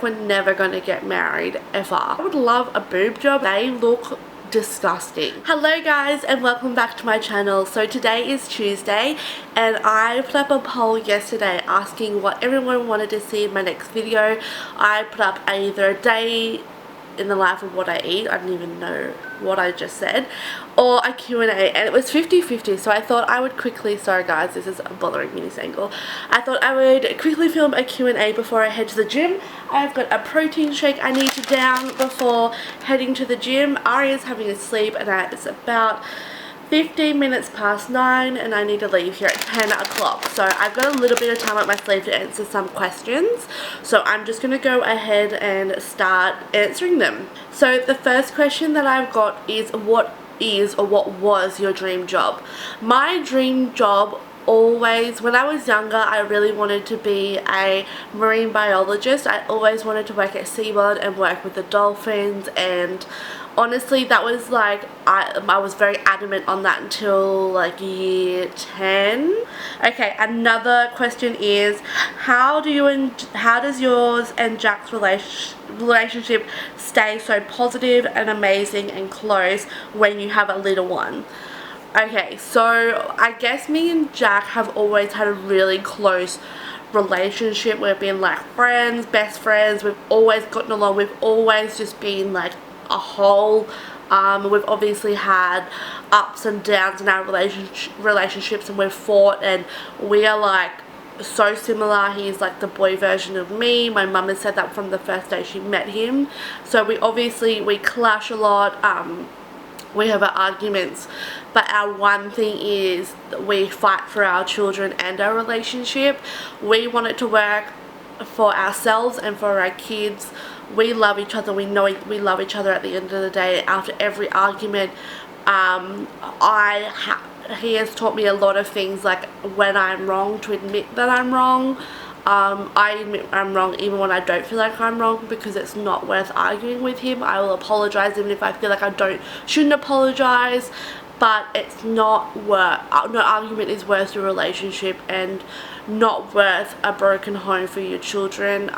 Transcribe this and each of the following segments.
we're never going to get married ever. I would love a boob job. They look disgusting. Hello guys, and welcome back to my channel. So today is Tuesday and I put up a poll yesterday asking what everyone wanted to see in my next video. I put up either a day in the life of what I eat, I don't even know what I just said, or a Q&A, and it was 50-50, so I thought I would quickly, sorry guys, this is bothering me, this angle. I thought I would quickly film a Q&A before I head to the gym. I've got a protein shake I need to down before heading to the gym. Aria's having a sleep and it's about 15 minutes past 9 and I need to leave here at 10 o'clock. So I've got a little bit of time up my sleeve to answer some questions. So I'm just going to go ahead and start answering them. So the first question that I've got is what was your dream job? My dream job always, when I was younger, I really wanted to be a marine biologist. I always wanted to work at SeaWorld and work with the dolphins, and honestly that was like, I was very adamant on that until like year 10. Okay, another question is how does yours and Jack's relationship stay so positive and amazing and close when you have a little one? Okay, so I guess me and Jack have always had a really close relationship. We've been like friends, best friends, we've always gotten along, we've always just been like a whole. We've obviously had ups and downs in our relationships, and we've fought, and we are like so similar. He's like the boy version of me. My mum has said that from the first day she met him. So we clash a lot. We have our arguments, but our one thing is that we fight for our children and our relationship. We want it to work for ourselves and for our kids. We love each other. We know we love each other at the end of the day. After every argument, he has taught me a lot of things, like when I'm wrong, to admit that I'm wrong. I admit I'm wrong even when I don't feel like I'm wrong, because it's not worth arguing with him. I will apologize even if I feel like I shouldn't apologize, but it's not worth, no argument is worth your relationship and not worth a broken home for your children.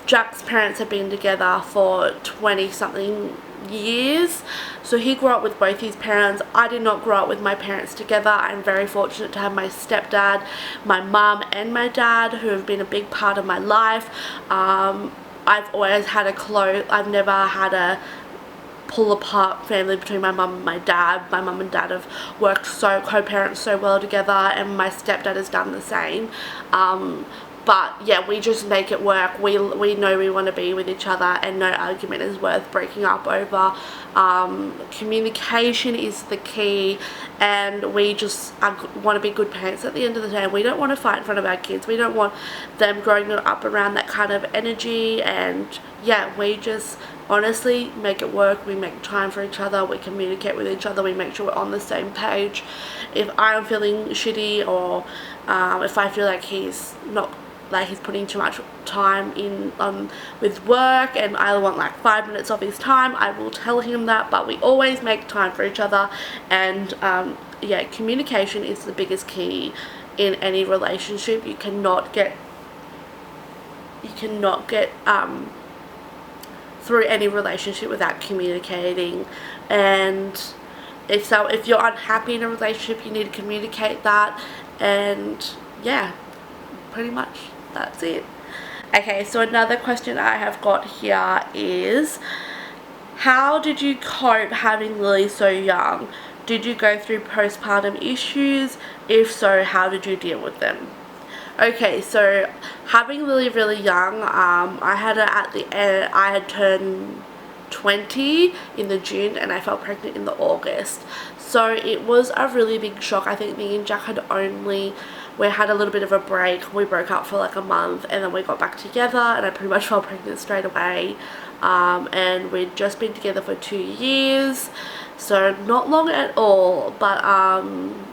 Jack's parents have been together for 20 something years, so he grew up with both his parents. I did not grow up with my parents together. I'm very fortunate to have my stepdad, my mum and my dad, who have been a big part of my life. I've always had I've never had a pull apart family between my mum and my dad. My mum and dad have worked co-parents so well together, and my stepdad has done the same. But yeah, we just make it work. We know we want to be with each other, and no argument is worth breaking up over. Communication is the key, and we just want to be good parents at the end of the day. We don't want to fight in front of our kids. We don't want them growing up around that kind of energy, and yeah, we just honestly make it work. We make time for each other, we communicate with each other, we make sure we're on the same page. If I'm feeling shitty, or if I feel like he's putting too much time in with work and I want like 5 minutes of his time, I will tell him that, but we always make time for each other. And yeah, communication is the biggest key in any relationship. You cannot get through any relationship without communicating. And if you're unhappy in a relationship, you need to communicate that. And yeah, pretty much that's it. Okay, so another question I have got here is, how did you cope having Lily so young? Did you go through postpartum issues? If so, how did you deal with them? Okay, so having Lily really young, I had her at the end. I had turned 20 in the June and I fell pregnant in the August. So it was a really big shock. I think me and Jack we had a little bit of a break. We broke up for like a month and then we got back together, and I pretty much fell pregnant straight away. And we'd just been together for 2 years, so not long at all. But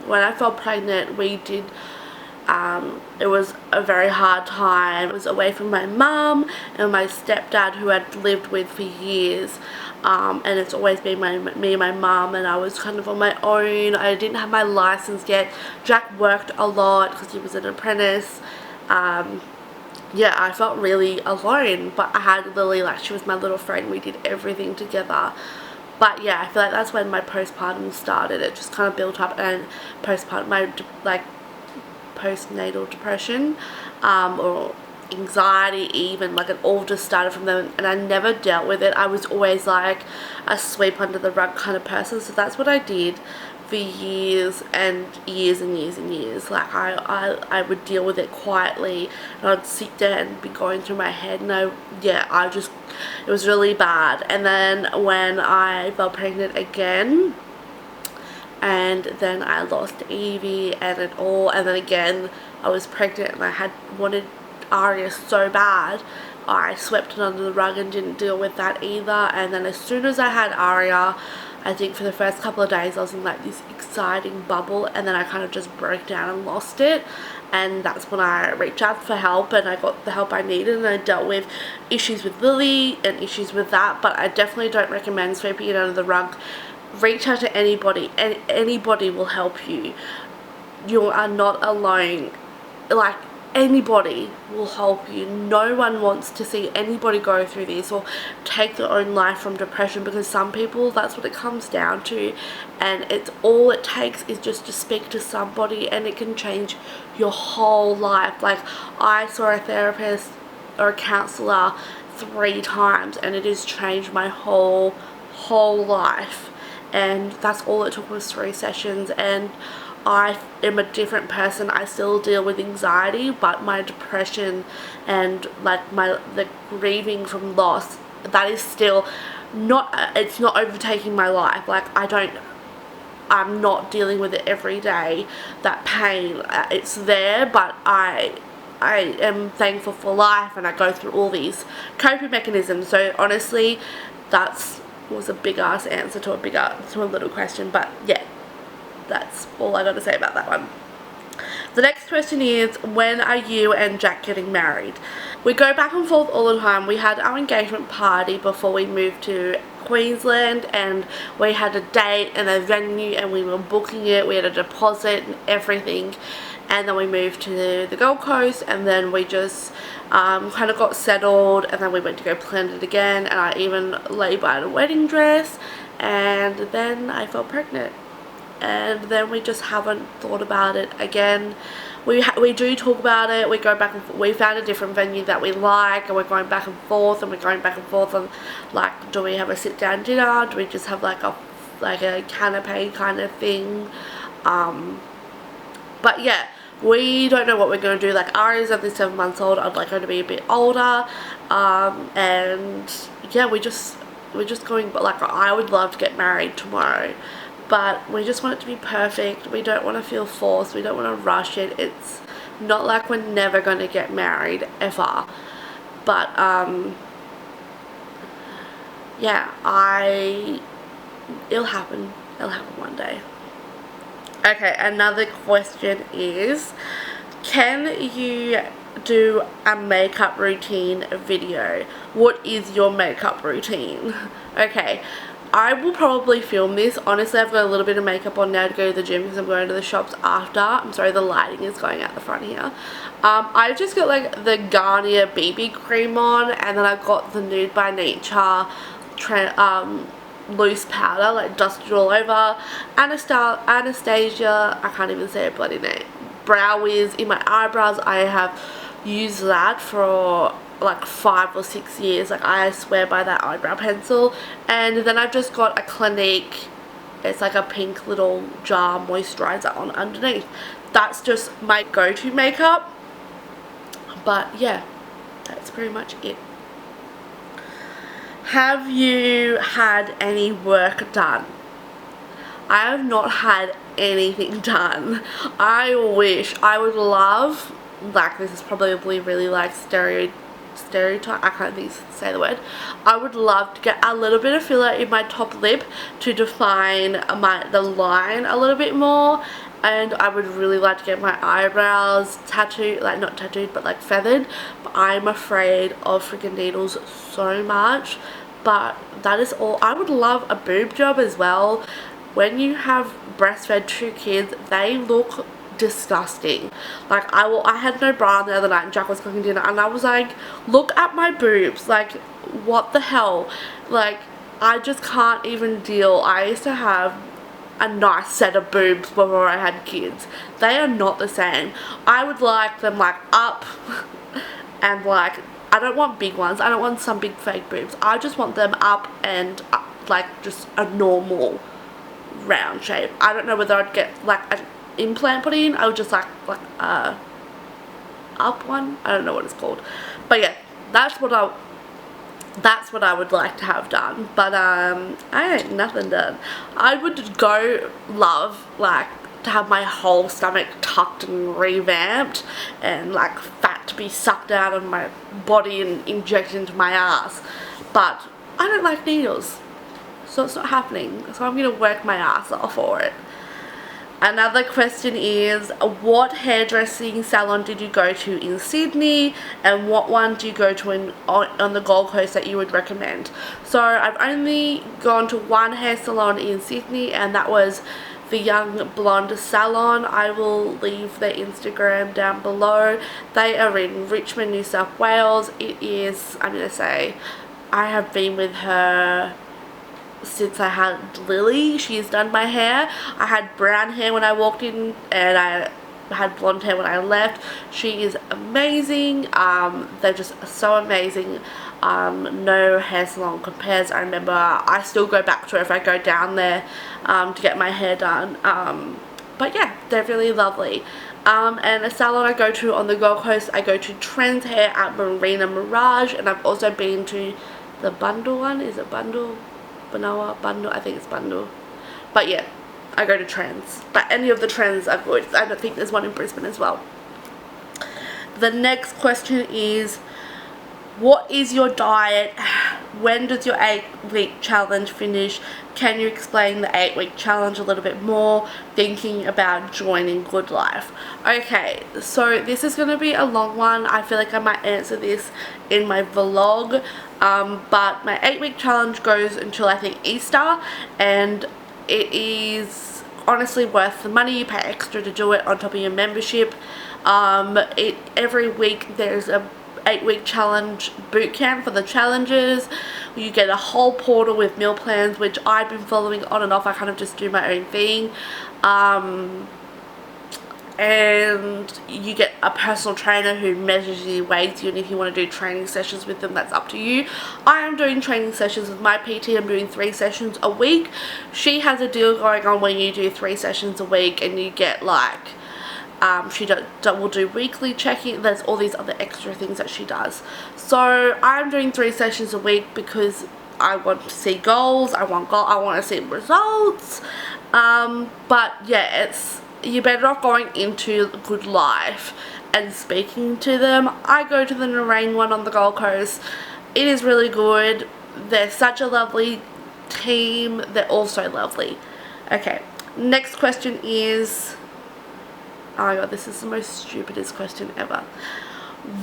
when I fell pregnant, it was a very hard time. I was away from my mum and my stepdad, who I'd lived with for years, and it's always been me and my mum, and I was kind of on my own. I didn't have my license yet. Jack worked a lot because he was an apprentice, yeah, I felt really alone, but I had Lily, like she was my little friend, we did everything together. But yeah, I feel like that's when my postpartum started. It just kind of built up, and postpartum, my like postnatal depression or anxiety even, like it all just started from them, and I never dealt with it. I was always like a sweep under the rug kind of person, so that's what I did for years and years and years and years. Like I would deal with it quietly, and I'd sit there and be going through my head, and it was really bad. And then when I fell pregnant again, and then I lost Evie and it all, and then again I was pregnant and I had wanted Aria so bad, I swept it under the rug and didn't deal with that either. And then as soon as I had Aria, I think for the first couple of days I was in like this exciting bubble, and then I kind of just broke down and lost it. And that's when I reached out for help, and I got the help I needed, and I dealt with issues with Lily and issues with that. But I definitely don't recommend sweeping it under the rug. Reach out to anybody, and anybody will help you. You are not alone. Like, anybody will help you. No one wants to see anybody go through this or take their own life from depression, because some people, that's what it comes down to, and it's all it takes is just to speak to somebody, and it can change your whole life. Like, I saw a therapist or a counselor 3 times, and it has changed my whole life, and that's all it took was 3 sessions, and I am a different person. I still deal with anxiety, but my depression and like the grieving from loss, that is still not, it's not overtaking my life. Like I'm not dealing with it every day. That pain, it's there, but I am thankful for life, and I go through all these coping mechanisms. So honestly, was a big ass answer to a little question, but yeah, that's all I got to say about that one. The next question is, when are you and Jack getting married? We go back and forth all the time. We had our engagement party before we moved to Queensland, and we had a date and a venue, and we were booking it. We had a deposit and everything, and then we moved to the Gold Coast, and then we just kind of got settled, and then we went to go plan it again, and I even lay by a wedding dress, and then I fell pregnant. And then we just haven't thought about it again. We do talk about it. We go back and we found a different venue that we like, and we're going back and forth, and we're going back and forth on, like, do we have a sit down dinner? Do we just have like a canapé kind of thing? But yeah, we don't know what we're going to do. Like, Ari's only 7 months old. I'd like her to be a bit older, and yeah, we're just going. But like, I would love to get married tomorrow, but we just want it to be perfect. We don't want to feel forced. We don't want to rush it. It's not like we're never going to get married ever. But yeah, it'll happen. It'll happen one day. Okay, another question is, can you do a makeup routine video? What is your makeup routine? Okay, I will probably film this. Honestly, I've got a little bit of makeup on now to go to the gym because I'm going to the shops after. I'm sorry, the lighting is going out the front here. I've just got like the Garnier BB cream on, and then I've got the Nude by Nature loose powder, like dusted all over. Anastasia, I can't even say a bloody name. Brow Wiz in my eyebrows. I have used that for like 5 or 6 years. Like, I swear by that eyebrow pencil. And then I've just got a Clinique, it's like a pink little jar moisturizer on underneath. That's just my go-to makeup. But yeah, that's pretty much it. Have you had any work done? I have not had anything done. I would love, like, this is probably really like stereotype, I can't even say the word. I would love to get a little bit of filler in my top lip to define the line a little bit more, and I would really like to get my eyebrows tattooed, like not tattooed but like feathered, but I'm afraid of freaking needles so much. But that is all. I would love a boob job as well. When you have breastfed 2 kids, they look disgusting. Like I had no bra on the other night and Jack was cooking dinner and I was like, look at my boobs, like what the hell. Like I just can't even deal. I used to have a nice set of boobs before I had kids. They are not the same. I would like them like up and like, I don't want big ones. I don't want some big fake boobs. I just want them up and up, like just a normal round shape. I don't know whether I'd get like an implant put in. I would just like a up one. I don't know what it's called. But yeah, that's what I would like to have done. But I ain't nothing done. I would love like to have my whole stomach tucked and revamped and like fat to be sucked out of my body and injected into my ass. But I don't like needles, so it's not happening. So I'm gonna work my ass off for it. Another question is, what hairdressing salon did you go to in Sydney and what one do you go to on the Gold Coast that you would recommend? So I've only gone to one hair salon in Sydney and that was the Young Blonde Salon. I will leave their Instagram down below. They are in Richmond, New South Wales. It is, I'm going to say, I have been with her since I had Lily. She's done my hair. I had brown hair when I walked in and I had blonde hair when I left. She is amazing. They're just so amazing. No hair salon compares. I remember I still go back to her if I go down there to get my hair done. But yeah, they're really lovely. And a salon I go to on the Gold Coast, I go to Trends Hair at Marina Mirage, and I've also been to the Bundle one. Is it Bundle? Banoa? Bundle? I think it's Bundle. But yeah, I go to Trends. But any of the Trends are good. I don't think there's one in Brisbane as well. The next question is, what is your diet? When does your 8-week challenge finish? Can you explain the 8-week challenge a little bit more? Thinking about joining Good Life. Okay, so this is going to be a long one. I feel like I might answer this in my vlog. But my 8-week challenge goes until I think Easter, and it is honestly worth the money. You pay extra to do it on top of your membership. Every week there's a 8-week challenge boot camp for the challenges. You get a whole portal with meal plans, which I've been following on and off. I kind of just do my own thing. And you get a personal trainer who measures you, weighs you, and if you want to do training sessions with them, that's up to you. I am doing training sessions with my PT. I'm doing 3 sessions a week. She has a deal going on when you do 3 sessions a week and you get like she will do weekly checking. There's all these other extra things that she does. So I'm doing 3 sessions a week because I want to see goals. I want to see results. But yeah, you're better off going into Good Life and speaking to them. I go to the Lorraine one on the Gold Coast. It is really good. They're such a lovely team. They're also lovely. Okay, next question is, oh my god, this is the most stupidest question ever.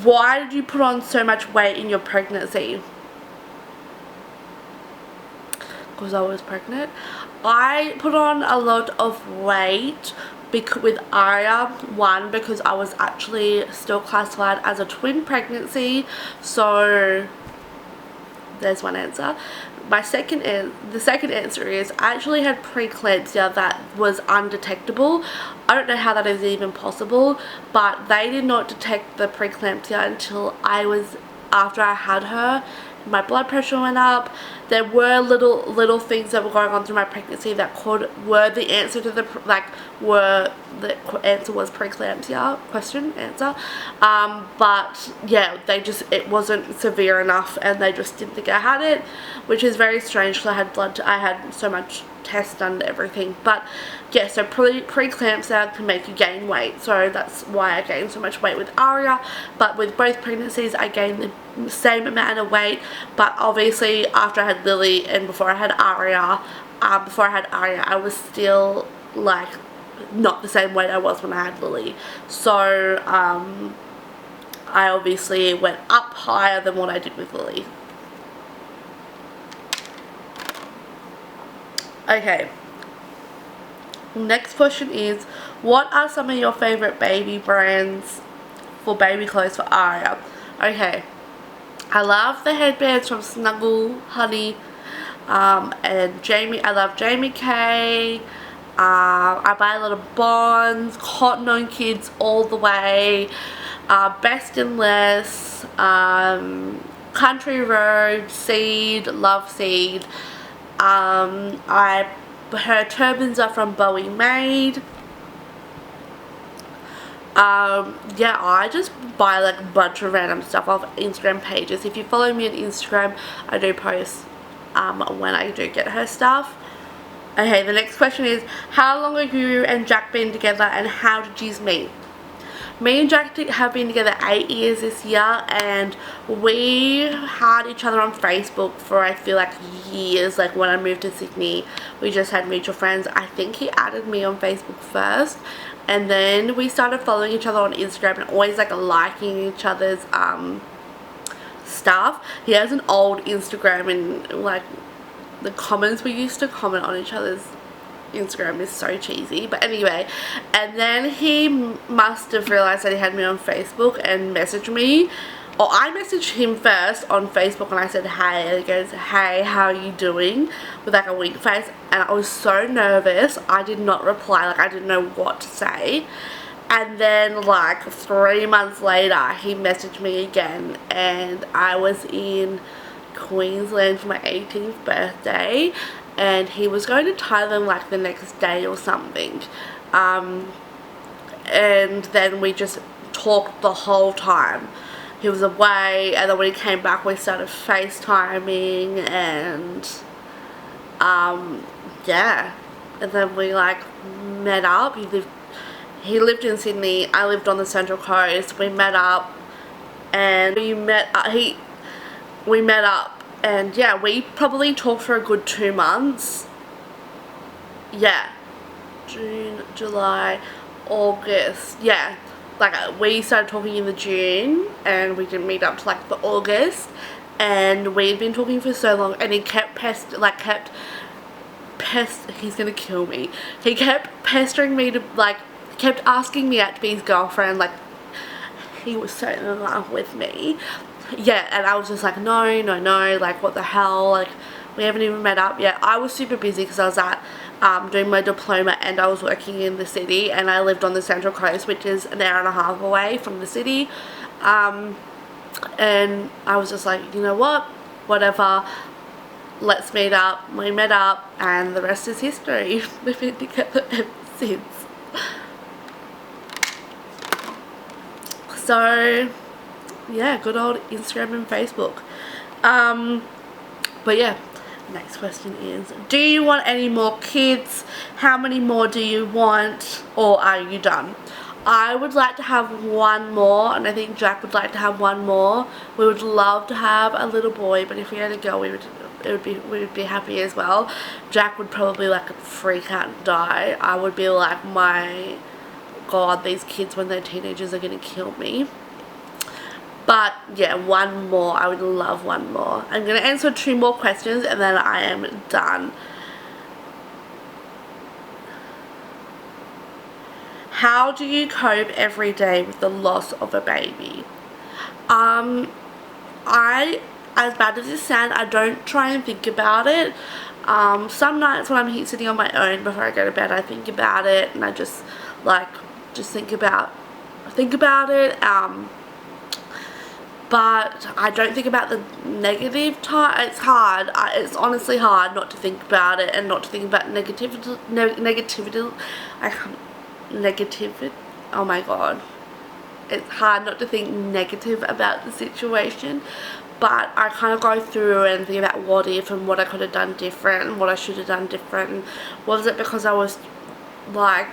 Why did you put on so much weight in your pregnancy? Because I was pregnant. I put on a lot of weight with Aria. One, because I was actually still classified as a twin pregnancy. So there's one answer. The second answer is I actually had preeclampsia that was undetectable. I don't know how that is even possible, but they did not detect the preeclampsia until after I had her. My blood pressure went up. There were little things that were going on through my pregnancy that were the answer to the answer was preeclampsia, answer. But yeah, it wasn't severe enough and they just didn't think I had it, which is very strange because I had so much tests done and everything. But yeah, so preeclampsia can make you gain weight, so that's why I gained so much weight with Aria. But with both pregnancies I gained the same amount of weight, but obviously after I had Lily and before I had Aria, I was still like not the same weight I was when I had Lily. So I obviously went up higher than what I did with Lily. Okay, Next question is, what are some of your favorite baby brands for baby clothes for Aria? Okay, I love the headbands from Snuggle Honey, and Jamie. I love Jamie K. I buy a lot of Bonds, Cotton On Kids all the way, Best and Less, Country Road, Seed, love Seed. Her turbans are from Bowie Made. Yeah, I just buy like a bunch of random stuff off Instagram pages. If you follow me on Instagram, I do post when I do get her stuff. Okay, the next question is, how long have you and Jack been together and how did you meet? Me and Jack have been together 8 years this year, and we had each other on Facebook for I feel like years. Like when I moved to Sydney, we just had mutual friends. I think he added me on Facebook first, and then we started following each other on Instagram and always like liking each other's stuff. He has an old Instagram, and like the comments we used to comment on each other's Instagram is so cheesy, but anyway. And then he must have realized that he had me on Facebook and messaged me, or I messaged him first on Facebook and I said hey, and he goes, hey, how are you doing, with like a wink face, and I was so nervous I did not reply. Like I didn't know what to say. And then like 3 months later he messaged me again, and I was in Queensland for my 18th birthday, and he was going to Thailand like the next day or something, and then we just talked the whole time. He was away, and then when he came back we started FaceTiming, and yeah, and then we like met up. He lived in Sydney, I lived on the Central Coast. We met up, and we met up, and yeah, we probably talked for a good 2 months. Yeah, June, July, August, yeah, like we started talking in the June and we didn't meet up to like the August, and we'd been talking for so long, and he kept he's gonna kill me. He kept pestering me to like, kept asking me out to be his girlfriend. Like he was so in love with me. Yeah, and I was just like, no, like what the hell, like we haven't even met up yet. I was super busy because I was at doing my diploma, and I was working in the city, and I lived on the Central Coast, which is an hour and a half away from the city, and I was just like, you know what, whatever, let's meet up. We met up, and the rest is history. We've been together ever since. So yeah, good old Instagram and Facebook. But yeah, next question is, do you want any more kids? How many more do you want, or are you done? I would like to have one more, and I think Jack would like to have one more. We would love to have a little boy, but if we had a girl, we would be happy as well. Jack would probably like freak out and die. I would be like, my god, these kids when they're teenagers are gonna kill me. But yeah, one more. I would love one more. I'm going to answer 2 more questions and then I am done. How do you cope every day with the loss of a baby? As bad as it sounds, I don't try and think about it. Some nights when I'm sitting on my own before I go to bed, I think about it, and I just think about it. But I don't think about the negative time. It's hard. It's honestly hard not to think about it, and not to think about negativity. Oh my god. It's hard not to think negative about the situation. But I kind of go through and think about what if, and what I could have done different, and what I should have done different. Was it because I was like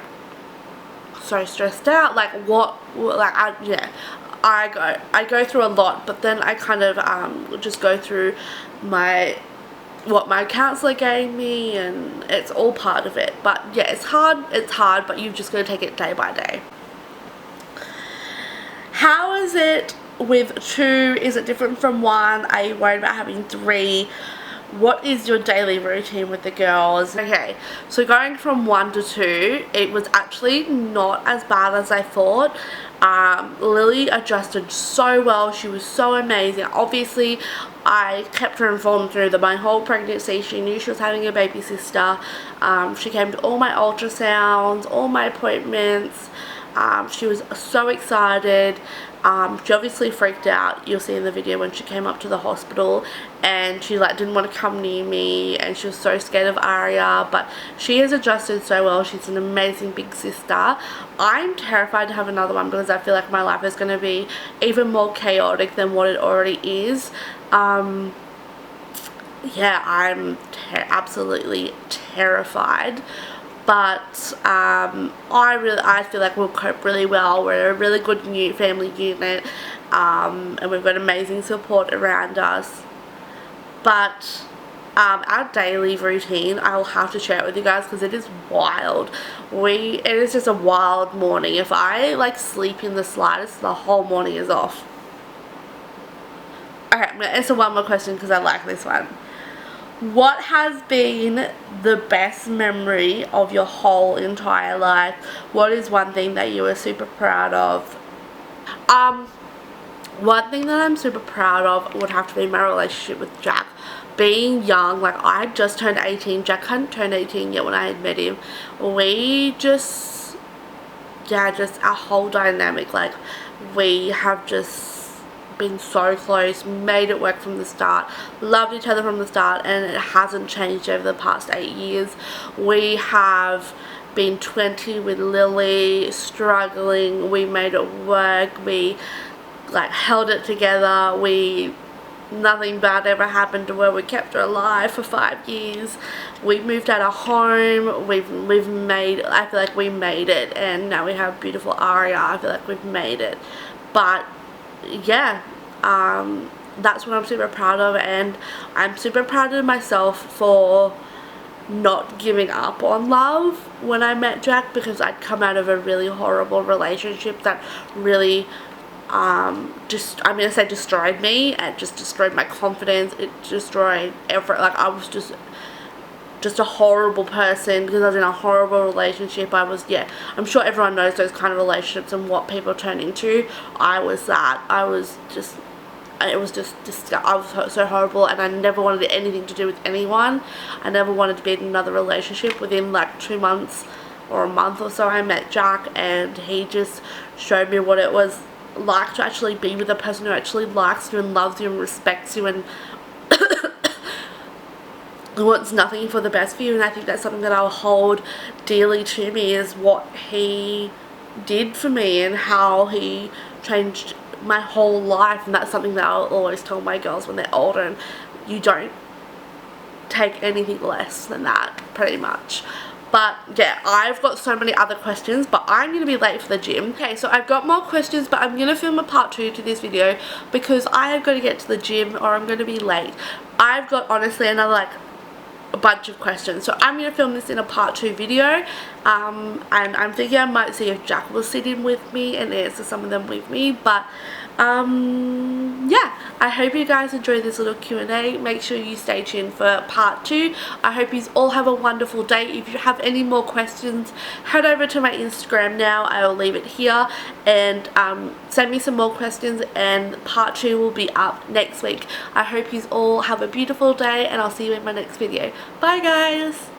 so stressed out? Like what? Like yeah. I go through a lot, but then I kind of just go through what my counsellor gave me, and it's all part of it. But yeah, it's hard, but you've just got to take it day by day. How is it with 2? Is it different from 1? Are you worried about having 3? what is your daily routine with the girls? Okay, so going from 1 to 2, it was actually not as bad as I thought. Lily adjusted so well. She was so amazing. Obviously, I kept her informed through my whole pregnancy. She knew she was having a baby sister. She came to all my ultrasounds, all my appointments. She was so excited. She obviously freaked out. You'll see in the video when she came up to the hospital, and she like didn't want to come near me, and she was so scared of Aria, but she has adjusted so well. She's an amazing big sister. I'm terrified to have another one because I feel like my life is going to be even more chaotic than what it already is. Yeah, I'm absolutely terrified. But I feel like we'll cope really well. We're a really good new family unit, and we've got amazing support around us. But our daily routine, I will have to share it with you guys because it is wild. It is just a wild morning. If I like sleep in the slightest, the whole morning is off. Okay, I'm going to answer one more question because I like this one. What has been the best memory of your whole entire life? What is one thing that you were super proud of? One thing that I'm super proud of would have to be my relationship with Jack. Being young, like I had just turned 18, Jack hadn't turned 18 yet when I had met him. We just, yeah, just our whole dynamic, like we have just been so close, made it work from the start, loved each other from the start, and it hasn't changed over the past 8 years. We have been 20 with Lily, struggling, we made it work, we like held it together, nothing bad ever happened to her, we kept her alive for 5 years, we moved out of home, we've made, I feel like we made it, and now we have beautiful Aria. I feel like we've made it. But yeah, that's what I'm super proud of, and I'm super proud of myself for not giving up on love when I met Jack, because I'd come out of a really horrible relationship that really I'm gonna say destroyed me. It just destroyed my confidence. It destroyed everything. Like I was just a horrible person because I was in a horrible relationship. Yeah, I'm sure everyone knows those kind of relationships and what people turn into. I was that. It was just I was so horrible, and I never wanted anything to do with anyone. I never wanted to be in another relationship. Within like 2 months or a month or so, I met Jack, and he just showed me what it was like to actually be with a person who actually likes you and loves you and respects you and wants nothing for the best for you. And I think that's something that I'll hold dearly to me, is what he did for me and how he changed my whole life. And that's something that I'll always tell my girls when they're older, and you don't take anything less than that, pretty much. But yeah, I've got so many other questions, but I'm going to be late for the gym. Okay, so I've got more questions, but I'm going to film a part 2 to this video because I have got to get to the gym or I'm going to be late. I've got honestly another like a bunch of questions, so I'm going to film this in a part 2 video, and I'm thinking I might see if Jack will sit in with me and answer some of them with me. But yeah, I hope you guys enjoyed this little Q&A. Make sure you stay tuned for part 2. I hope you all have a wonderful day. If you have any more questions, head over to my Instagram now. I will leave it here, and send me some more questions, and part 2 will be up next week. I hope you all have a beautiful day, and I'll see you in my next video. Bye guys!